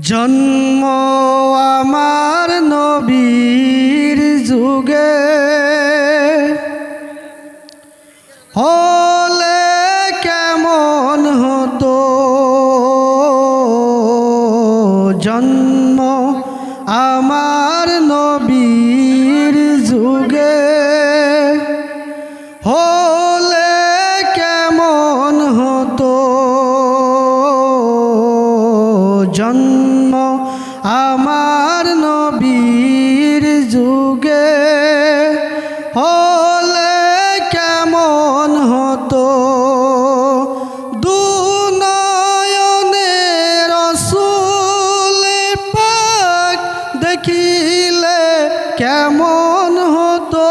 জন্ম আমার নবীর যুগে হলে কেমন হতো। জন্ম আমার নবীর যুগে হলে কেমন হতো। জন্ম আমার নবীর যুগে হলে কেমন হতো। দুনয়নে রসূল পাক দেখিলে কেমন হতো।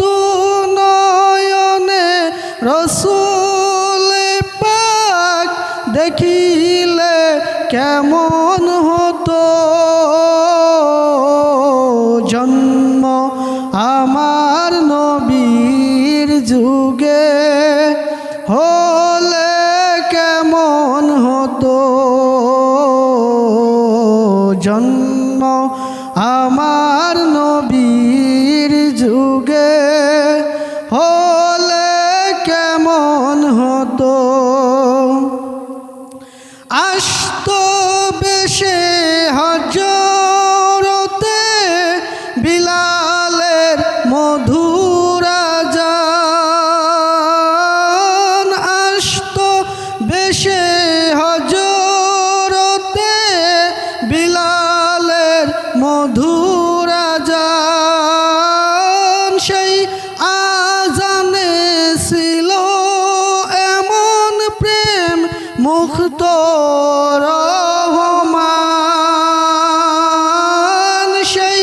দুনয়নে রসূল পাক দেখিলে কেমন হতো। জন্ম আমার নবীর যুগে হলে কেমন হতো। জন্ম আমার নবীর যুগে হলে কেমন হতো। আসতো বেশে হজরতে বিলালের মধুর আযান। আসতো বেশে হজরতে বিলালের মধুর আযান। সেই আযানে ছিল এমন প্রেম মুক্ত রহমান। সেই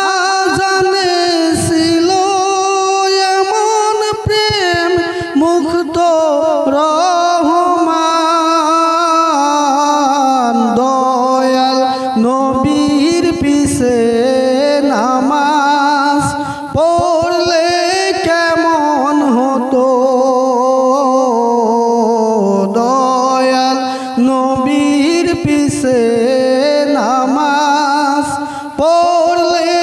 আযানে ছিল এমন প্রেম মুক্ত রহমান। দয়াল নবীর পিছে নামাজ পড়লে কেমন হতো। দয়াল নবীর পিছে নামাজ পড়লে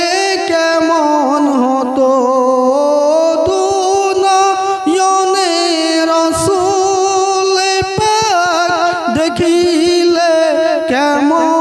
কেমন হতো। দুনয়নে রসূল পাক দেখিলে কেমন